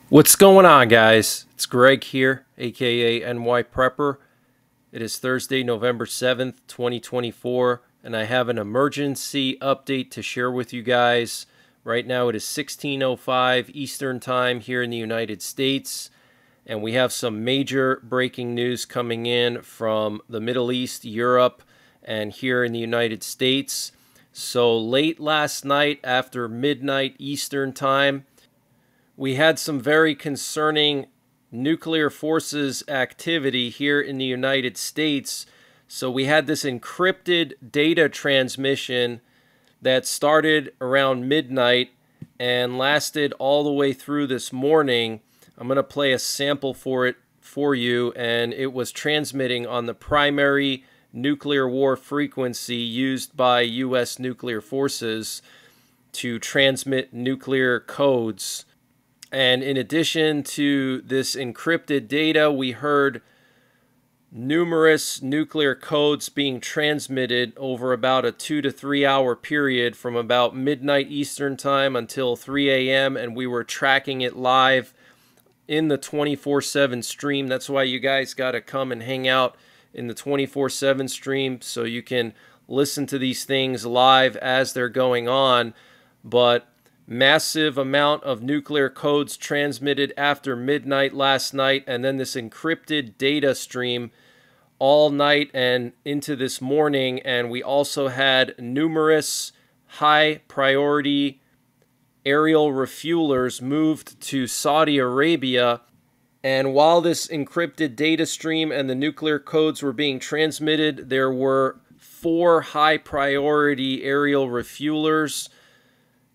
What's going on, guys? It's Greg here, aka NYPrepper. It is Thursday, November 7th, 2024, and I have an emergency update to share with you guys. Right now it is 16:05 Eastern Time here in the United States, and we have some major breaking news coming in from the Middle East, Europe, and here in the United States. So late last night after midnight Eastern Time, we had some very concerning nuclear forces activity here in the United States. So we had this encrypted data transmission that started around midnight and lasted all the way through this morning. I'm going to play a sample for it for you, and it was transmitting on the primary nuclear war frequency used by U.S. nuclear forces to transmit nuclear codes. And in addition to this encrypted data, we heard numerous nuclear codes being transmitted over about a 2 to 3 hour period from about midnight Eastern Time until 3 a.m. And we were tracking it live in the 24/7 stream. That's why you guys got to come and hang out in the 24/7 stream so you can listen to these things live as they're going on. But massive amount of nuclear codes transmitted after midnight last night, and then this encrypted data stream all night and into this morning. And we also had numerous high priority aerial refuelers moved to Saudi Arabia. And while this encrypted data stream and the nuclear codes were being transmitted, there were 4 high priority aerial refuelers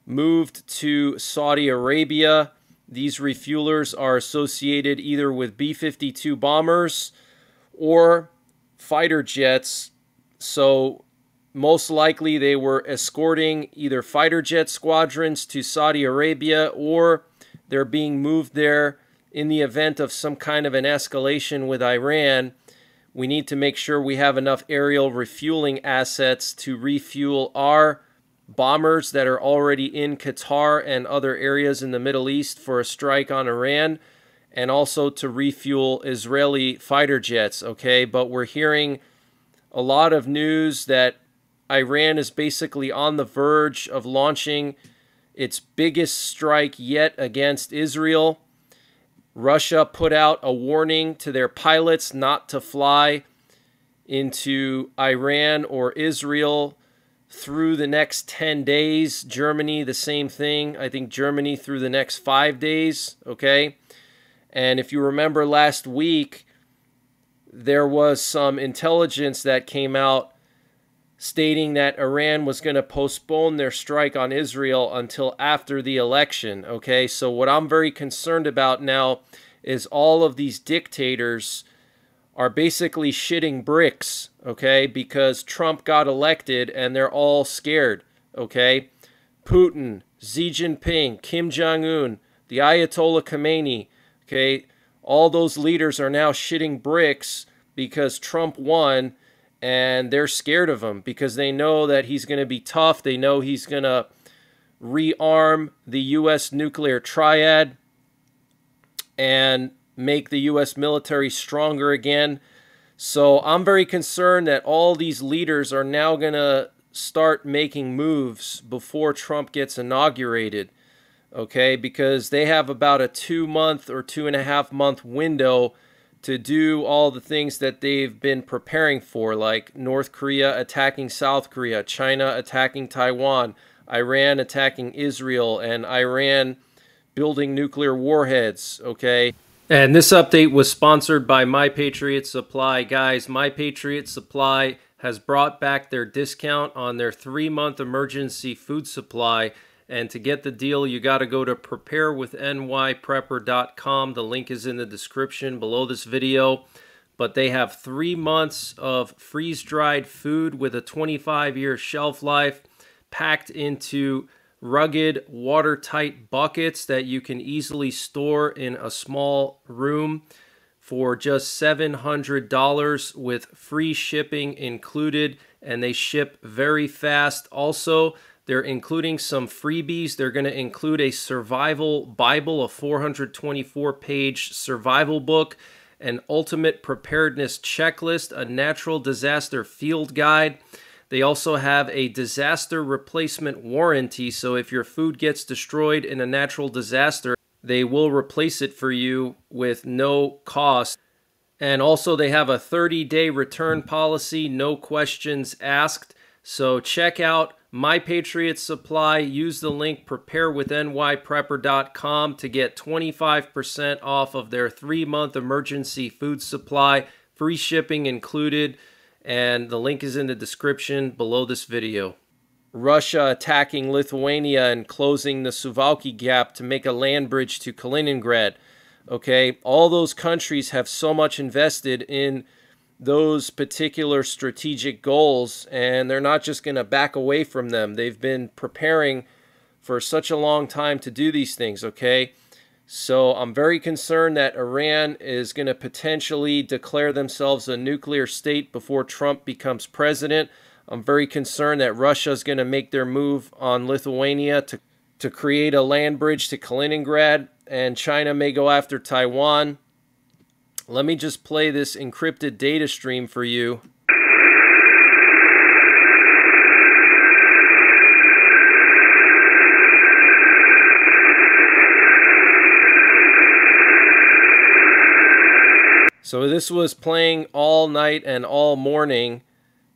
moved to Saudi Arabia. These refuelers are associated either with B-52 bombers or fighter jets. So most likely they were escorting either fighter jet squadrons to Saudi Arabia, or they're being moved there in the event of some kind of an escalation with Iran. We need to make sure we have enough aerial refueling assets to refuel our bombers that are already in Qatar and other areas in the Middle East for a strike on Iran, and also to refuel Israeli fighter jets, okay? But we're hearing a lot of news that Iran is basically on the verge of launching its biggest strike yet against Israel. Russia put out a warning to their pilots not to fly into Iran or Israel through the next 10 days. Germany, the same thing. I think Germany through the next 5 days, okay? And if you remember last week, there was some intelligence that came out stating that Iran was going to postpone their strike on Israel until after the election, okay? So what I'm very concerned about now is all of these dictators are basically shitting bricks, okay, because Trump got elected and they're all scared, okay? Putin, Xi Jinping, Kim Jong-un, the Ayatollah Khomeini, okay, all those leaders are now shitting bricks because Trump won, and they're scared of him because they know that he's going to be tough. They know he's going to rearm the U.S. nuclear triad and make the U.S. military stronger again. So I'm very concerned that all these leaders are now going to start making moves before Trump gets inaugurated, okay? Because they have about a 2-month or 2.5-month window to do all the things that they've been preparing for, like North Korea attacking South Korea, China attacking Taiwan, Iran attacking Israel, and Iran building nuclear warheads, okay? And this update was sponsored by My Patriot Supply. Guys, My Patriot Supply has brought back their discount on their 3-month emergency food supply. And to get the deal, you got to go to preparewithnyprepper.com. The link is in the description below this video. But they have 3 months of freeze-dried food with a 25-year shelf life, packed into rugged, watertight buckets that you can easily store in a small room for just $700 with free shipping included, and they ship very fast. Also, They're including some freebies. They're going to include a survival Bible, a 424-page survival book, an ultimate preparedness checklist, a natural disaster field guide. They also have a disaster replacement warranty, so if your food gets destroyed in a natural disaster, they will replace it for you with no cost. And also they have a 30-day return policy, no questions asked. So check out My Patriot Supply. Use the link preparewithnyprepper.com to get 25% off of their 3-month emergency food supply, free shipping included, and the link is in the description below this video. Russia attacking Lithuania and closing the Suwałki Gap to make a land bridge to Kaliningrad. Okay, all those countries have so much invested in those particular strategic goals, and they're not just going to back away from them. They've been preparing for such a long time to do these things, okay? So I'm very concerned that Iran is going to potentially declare themselves a nuclear state before Trump becomes president. I'm very concerned that Russia is going to make their move on Lithuania to create a land bridge to Kaliningrad, and China may go after Taiwan. Let me just play this encrypted data stream for you. So this was playing all night and all morning.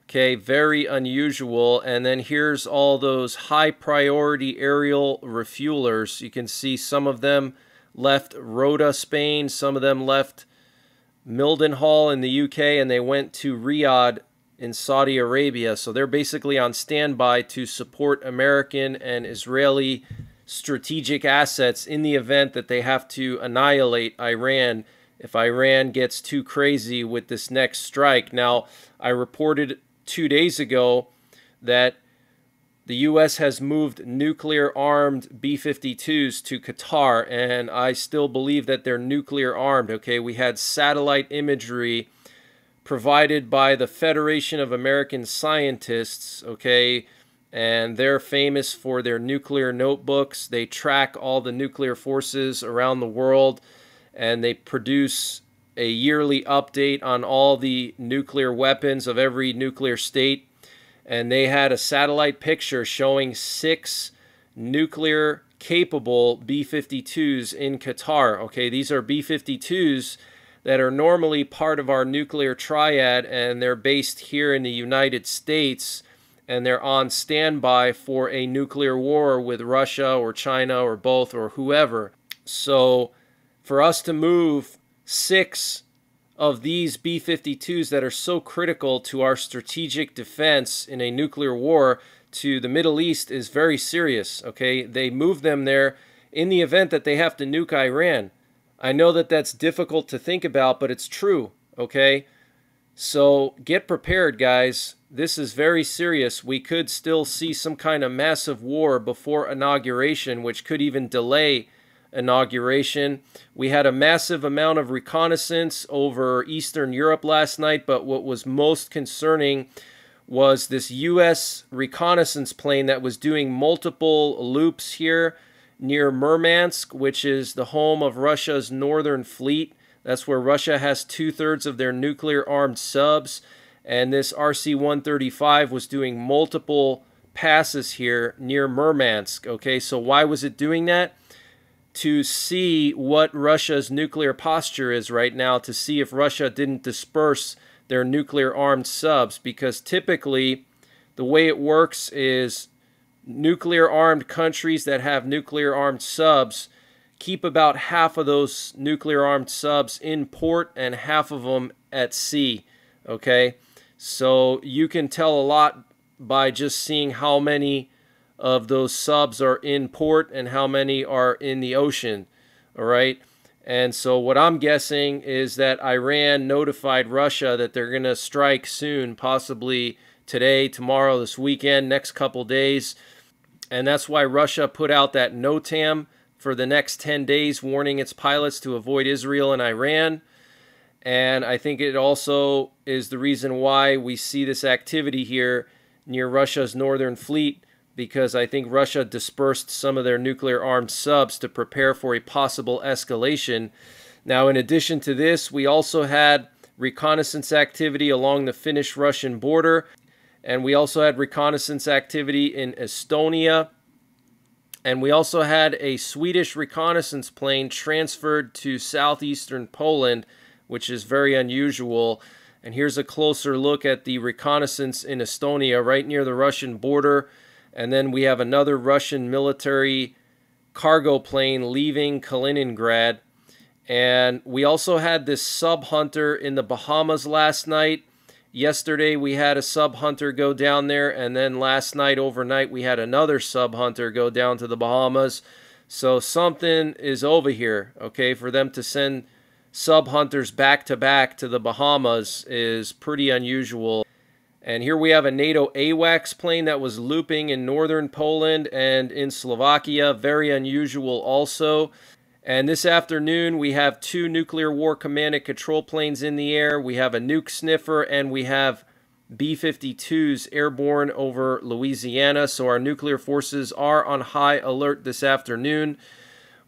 Okay, very unusual. And then here's all those high priority aerial refuelers. You can see some of them left Rota, Spain. Some of them left Mildenhall in the UK, and they went to Riyadh in Saudi Arabia. So they're basically on standby to support American and Israeli strategic assets in the event that they have to annihilate Iran if Iran gets too crazy with this next strike. Now, I reported 2 days ago that the U.S. has moved nuclear-armed B-52s to Qatar, and I still believe that they're nuclear-armed, okay? We had satellite imagery provided by the Federation of American Scientists, okay? And they're famous for their nuclear notebooks. They track all the nuclear forces around the world, and they produce a yearly update on all the nuclear weapons of every nuclear state. And they had a satellite picture showing 6 nuclear-capable B-52s in Qatar. Okay, these are B-52s that are normally part of our nuclear triad, and they're based here in the United States, and they're on standby for a nuclear war with Russia or China or both or whoever. So for us to move 6 of these B-52s that are so critical to our strategic defense in a nuclear war to the Middle East is very serious, okay? They move them there in the event that they have to nuke Iran. I know that that's difficult to think about, but it's true, okay? So get prepared, guys. This is very serious. We could still see some kind of massive war before inauguration, which could even delay inauguration. We had a massive amount of reconnaissance over Eastern Europe last night, but what was most concerning was this U.S. reconnaissance plane that was doing multiple loops here near Murmansk, which is the home of Russia's Northern Fleet. That's where Russia has 2/3 of their nuclear-armed subs, and this RC-135 was doing multiple passes here near Murmansk. Okay, so why was it doing that? To see what Russia's nuclear posture is right now, to see if Russia didn't disperse their nuclear-armed subs, because typically the way it works is nuclear-armed countries that have nuclear-armed subs keep about half of those nuclear-armed subs in port and half of them at sea, okay? So you can tell a lot by just seeing how many of those subs are in port and how many are in the ocean, all right? And so what I'm guessing is that Iran notified Russia that they're going to strike soon, possibly today, tomorrow, this weekend, next couple days. And that's why Russia put out that NOTAM for the next 10 days, warning its pilots to avoid Israel and Iran. And I think it also is the reason why we see this activity here near Russia's Northern Fleet because I think Russia dispersed some of their nuclear-armed subs to prepare for a possible escalation. Now, in addition to this, we also had reconnaissance activity along the Finnish-Russian border, and we also had reconnaissance activity in Estonia, and we also had a Swedish reconnaissance plane transferred to southeastern Poland, which is very unusual. And here's a closer look at the reconnaissance in Estonia, right near the Russian border. And then we have another Russian military cargo plane leaving Kaliningrad. And we also had this sub-hunter in the Bahamas last night. Yesterday we had a sub-hunter go down there, and then last night overnight we had another sub-hunter go down to the Bahamas. So something is over here, okay? For them to send sub-hunters back-to-back to the Bahamas is pretty unusual. And here we have a NATO AWACS plane that was looping in northern Poland and in Slovakia. Very unusual also. And this afternoon, we have 2 nuclear war command and control planes in the air. We have a nuke sniffer, and we have B-52s airborne over Louisiana. So our nuclear forces are on high alert this afternoon.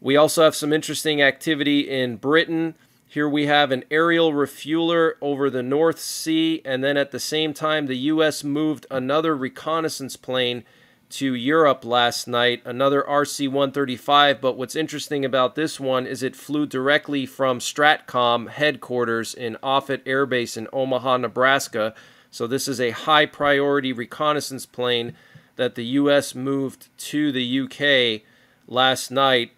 We also have some interesting activity in Britain. Here we have an aerial refueler over the North Sea, and then at the same time, the U.S. moved another reconnaissance plane to Europe last night, another RC-135, but what's interesting about this one is it flew directly from Stratcom headquarters in Offutt Air Base in Omaha, Nebraska. So this is a high priority reconnaissance plane that the U.S. moved to the UK last night.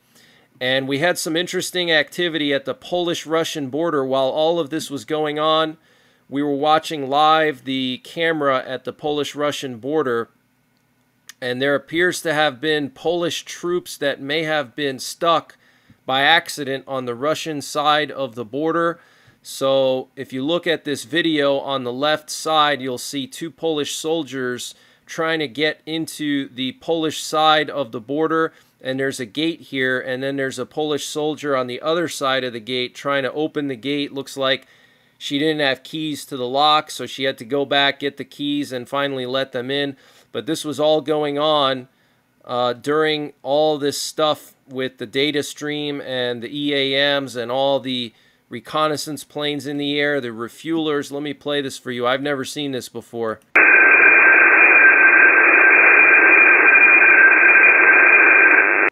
And we had some interesting activity at the Polish-Russian border. While all of this was going on, we were watching live the camera at the Polish-Russian border, and there appears to have been Polish troops that may have been stuck by accident on the Russian side of the border. So if you look at this video on the left side, you'll see 2 Polish soldiers trying to get into the Polish side of the border. And there's a gate here, and then there's a Polish soldier on the other side of the gate trying to open the gate. Looks like she didn't have keys to the lock, so she had to go back, get the keys, and finally let them in. But this was all going on during all this stuff with the data stream and the EAMs and all the reconnaissance planes in the air, the refuelers. Let me play this for you. I've never seen this before.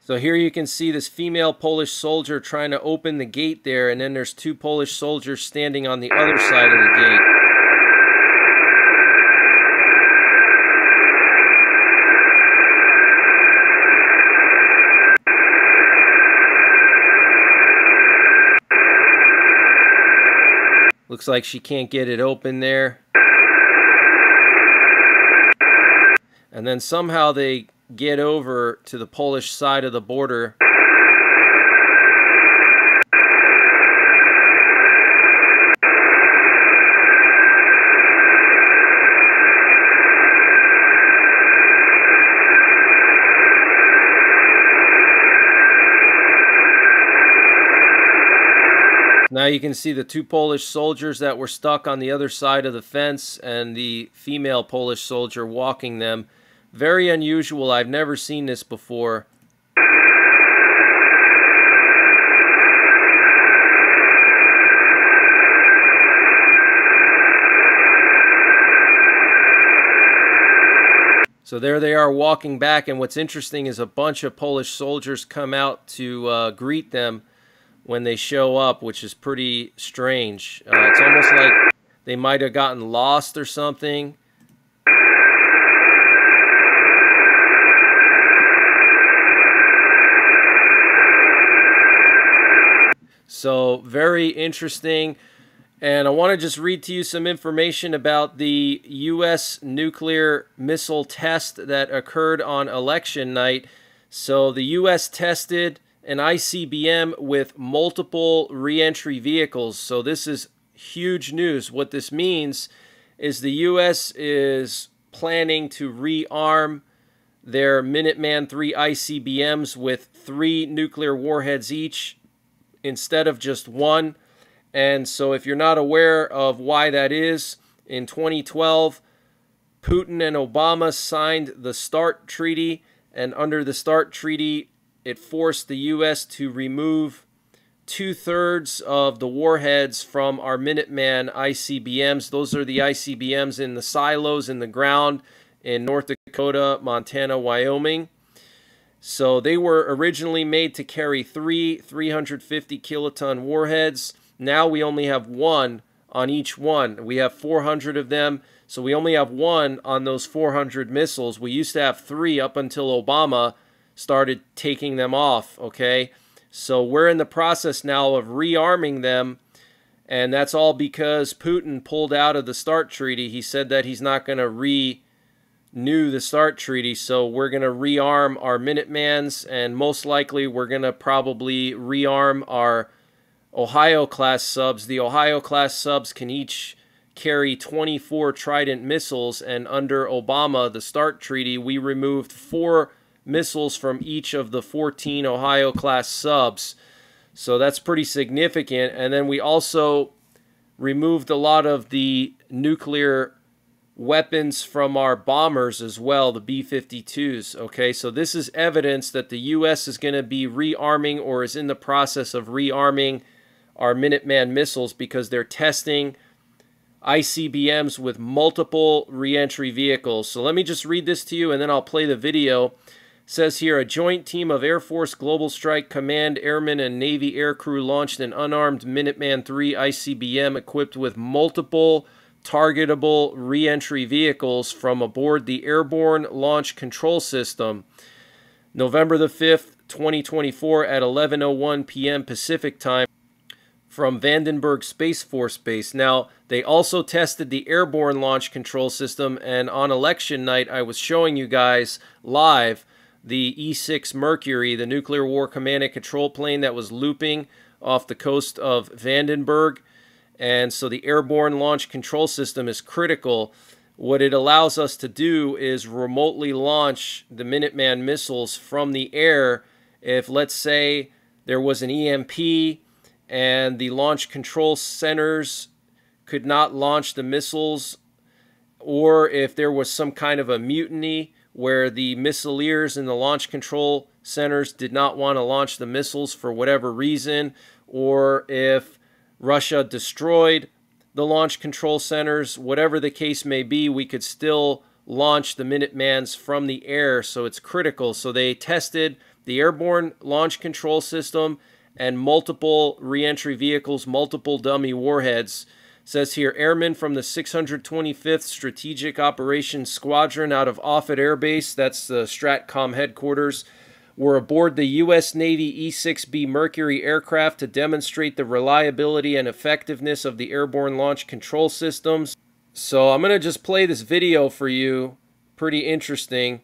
So here you can see this female Polish soldier trying to open the gate there, and then there's 2 Polish soldiers standing on the other side of the gate. Looks like she can't get it open there. And then somehow they get over to the Polish side of the border. Now you can see the 2 Polish soldiers that were stuck on the other side of the fence and the female Polish soldier walking them. Very unusual. I've never seen this before. So there they are walking back, and what's interesting is a bunch of Polish soldiers come out to greet them when they show up, which is pretty strange. It's almost like they might have gotten lost or something. So very interesting. And I want to just read to you some information about the U.S. nuclear missile test that occurred on election night. So the U.S. tested an ICBM with multiple reentry vehicles. So this is huge news. What this means is the U.S. is planning to rearm their Minuteman III ICBMs with 3 nuclear warheads each instead of just 1. And so if you're not aware of why that is, in 2012, Putin and Obama signed the START treaty, and under the START treaty, it forced the U.S. to remove 2/3 of the warheads from our Minuteman ICBMs. Those are the ICBMs in the silos in the ground in North Dakota, Montana, Wyoming. So they were originally made to carry 350 kiloton warheads. Now we only have one on each one. We have 400 of them, so we only have one on those 400 missiles. We used to have 3 up until Obama started taking them off, okay? So we're in the process now of rearming them, and that's all because Putin pulled out of the START treaty. He said that he's not going to renew the START treaty, so we're going to rearm our Minutemans, and most likely we're going to probably rearm our Ohio-class subs. The Ohio-class subs can each carry 24 Trident missiles, and under Obama, the START treaty, we removed 4 missiles from each of the 14 Ohio-class subs. So that's pretty significant. And then we also removed a lot of the nuclear weapons from our bombers as well, the B-52s. Okay, so this is evidence that the U.S. is going to be rearming or is in the process of rearming our Minuteman missiles because they're testing ICBMs with multiple reentry vehicles. So let me just read this to you and then I'll play the video. It says here, a joint team of Air Force Global Strike Command airmen and Navy aircrew launched an unarmed Minuteman III ICBM equipped with multiple targetable reentry vehicles from aboard the Airborne Launch Control System, November the 5th, 2024 at 11:01 p.m. Pacific time from Vandenberg Space Force Base. Now, they also tested the Airborne Launch Control System, and on election night, I was showing you guys live the E-6 Mercury, the nuclear war command and control plane that was looping off the coast of Vandenberg. And so the Airborne Launch Control System is critical. What it allows us to do is remotely launch the Minuteman missiles from the air. If, let's say, there was an EMP and the launch control centers could not launch the missiles, or if there was some kind of a mutiny where the missileers in the launch control centers did not want to launch the missiles for whatever reason, or if Russia destroyed the launch control centers, whatever the case may be, we could still launch the Minutemans from the air, so it's critical. So they tested the Airborne Launch Control System and multiple reentry vehicles, multiple dummy warheads. It says here, airmen from the 625th Strategic Operations Squadron out of Offutt Air Base, that's the STRATCOM headquarters, were aboard the U.S. Navy E-6B Mercury aircraft to demonstrate the reliability and effectiveness of the airborne launch control systems. So I'm going to just play this video for you. Pretty interesting.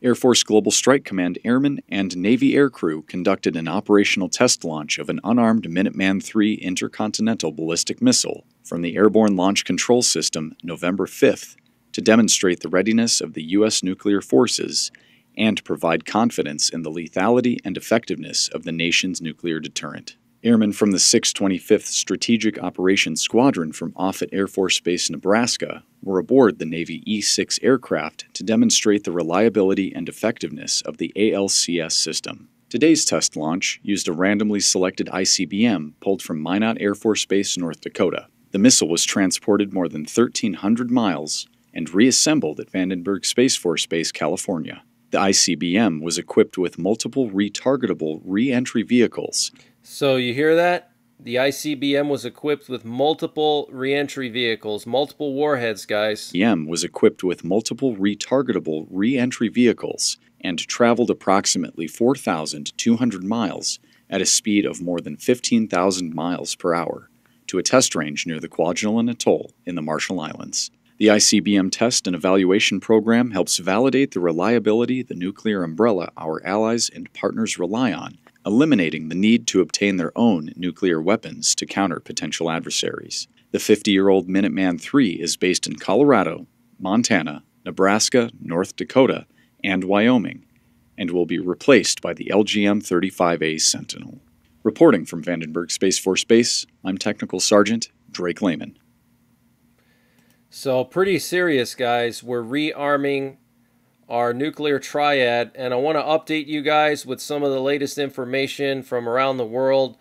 Air Force Global Strike Command airmen and Navy aircrew conducted an operational test launch of an unarmed Minuteman III intercontinental ballistic missile from the Airborne Launch Control System November 5th to demonstrate the readiness of the U.S. nuclear forces and provide confidence in the lethality and effectiveness of the nation's nuclear deterrent. Airmen from the 625th Strategic Operations Squadron from Offutt Air Force Base, Nebraska, were aboard the Navy E-6 aircraft to demonstrate the reliability and effectiveness of the ALCS system. Today's test launch used a randomly selected ICBM pulled from Minot Air Force Base, North Dakota. The missile was transported more than 1,300 miles and reassembled at Vandenberg Space Force Base, California. The ICBM was equipped with multiple retargetable re-entry vehicles. So you hear that? The ICBM was equipped with multiple re-entry vehicles, multiple warheads, guys. The ICBM was equipped with multiple retargetable re-entry vehicles and traveled approximately 4,200 miles at a speed of more than 15,000 miles per hour to a test range near the Kwajalein Atoll in the Marshall Islands. The ICBM test and evaluation program helps validate the reliability the nuclear umbrella our allies and partners rely on, eliminating the need to obtain their own nuclear weapons to counter potential adversaries. The 50-year-old Minuteman III is based in Colorado, Montana, Nebraska, North Dakota, and Wyoming, and will be replaced by the LGM-35A Sentinel. Reporting from Vandenberg Space Force Base, I'm Technical Sergeant Drake Lehman. So pretty serious, guys. We're rearming our nuclear triad, and I want to update you guys with some of the latest information from around the world.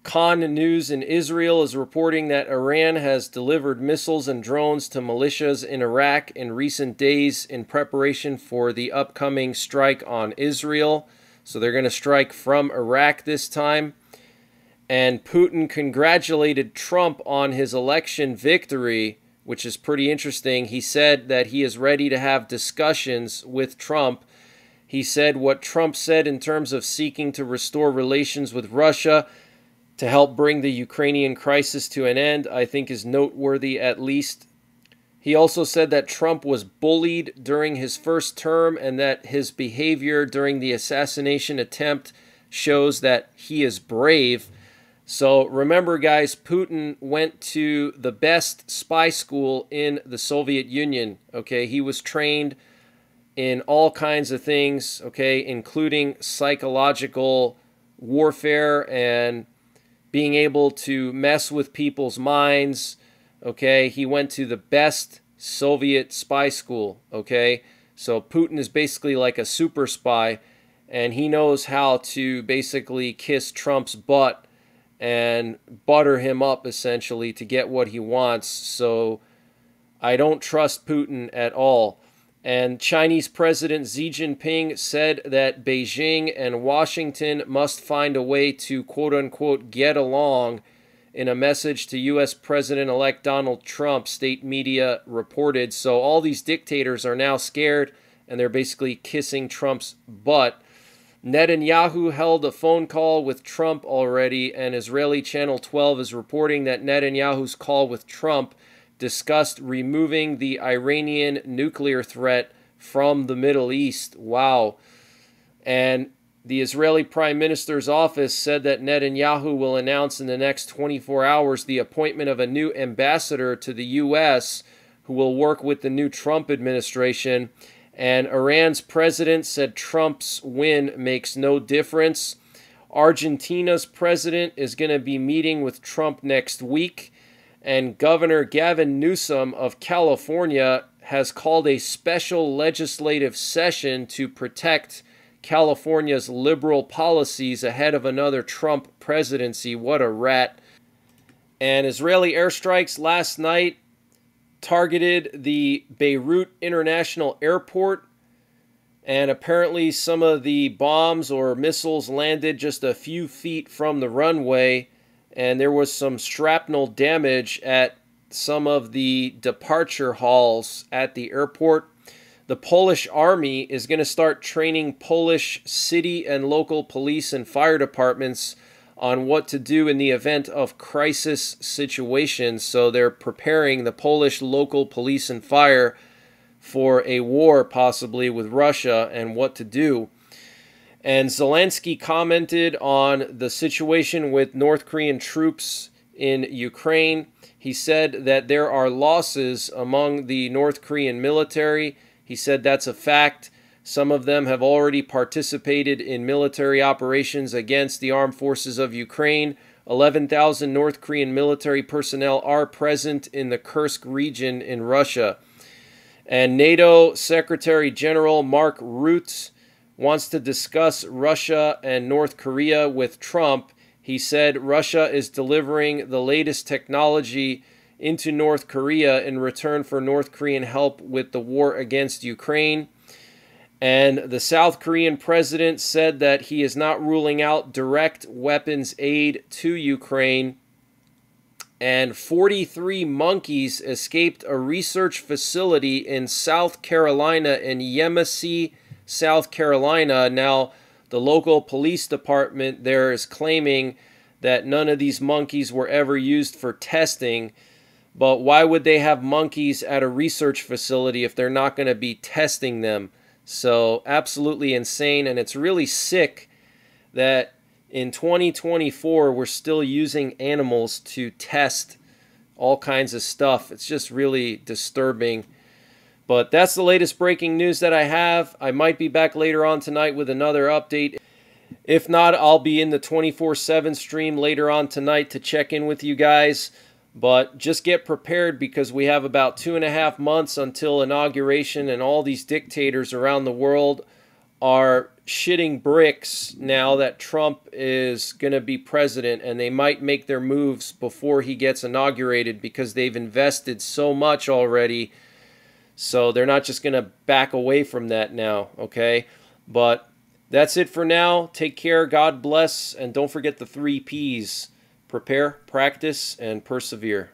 Khan News in Israel is reporting that Iran has delivered missiles and drones to militias in Iraq in recent days in preparation for the upcoming strike on Israel. So they're going to strike from Iraq this time. And Putin congratulated Trump on his election victory, which is pretty interesting. He said that he is ready to have discussions with Trump. He said what Trump said in terms of seeking to restore relations with Russia to help bring the Ukrainian crisis to an end, I think is noteworthy at least. He also said that Trump was bullied during his first term and that his behavior during the assassination attempt shows that he is brave. So remember, guys, Putin went to the best spy school in the Soviet Union. Okay, he was trained in all kinds of things, okay, including psychological warfare and being able to mess with people's minds, okay? He went to the best Soviet spy school, okay? So Putin is basically like a super spy, and he knows how to basically kiss Trump's butt and butter him up, essentially, to get what he wants. So I don't trust Putin at all. And Chinese President Xi Jinping said that Beijing and Washington must find a way to quote-unquote get along in a message to U.S. President-elect Donald Trump, state media reported. So all these dictators are now scared, and they're basically kissing Trump's butt. Netanyahu held a phone call with Trump already, and Israeli Channel 12 is reporting that Netanyahu's call with Trump discussed removing the Iranian nuclear threat from the Middle East. Wow. And the Israeli Prime Minister's office said that Netanyahu will announce in the next 24 hours the appointment of a new ambassador to the U.S. who will work with the new Trump administration. And Iran's president said Trump's win makes no difference. Argentina's president is going to be meeting with Trump next week. And Governor Gavin Newsom of California has called a special legislative session to protect California's liberal policies ahead of another Trump presidency. What a rat. And Israeli airstrikes last night targeted the Beirut International Airport. And apparently some of the bombs or missiles landed just a few feet from the runway. And there was some shrapnel damage at some of the departure halls at the airport. The Polish army is going to start training Polish city and local police and fire departments on what to do in the event of crisis situations. So they're preparing the Polish local police and fire for a war possibly with Russia and what to do. And Zelensky commented on the situation with North Korean troops in Ukraine. He said that there are losses among the North Korean military. He said that's a fact. Some of them have already participated in military operations against the armed forces of Ukraine. 11,000 North Korean military personnel are present in the Kursk region in Russia. And NATO Secretary General Mark Rutte wants to discuss Russia and North Korea with Trump. He said Russia is delivering the latest technology into North Korea in return for North Korean help with the war against Ukraine. And the South Korean president said that he is not ruling out direct weapons aid to Ukraine. And 43 monkeys escaped a research facility in South Carolina, in Yemassee, South Carolina. Now, the local police department there is claiming that none of these monkeys were ever used for testing. But why would they have monkeys at a research facility if they're not going to be testing them? So, absolutely insane. And it's really sick that in 2024 we're still using animals to test all kinds of stuff. It's just really disturbing. But that's the latest breaking news that I have. I might be back later on tonight with another update. If not, I'll be in the 24/7 stream later on tonight to check in with you guys. But just get prepared, because we have about 2.5 months until inauguration, and all these dictators around the world are shitting bricks now that Trump is going to be president, and they might make their moves before he gets inaugurated because they've invested so much already. So they're not just going to back away from that now, okay? But that's it for now. Take care, God bless, and don't forget the 3 Ps: prepare, practice, and persevere.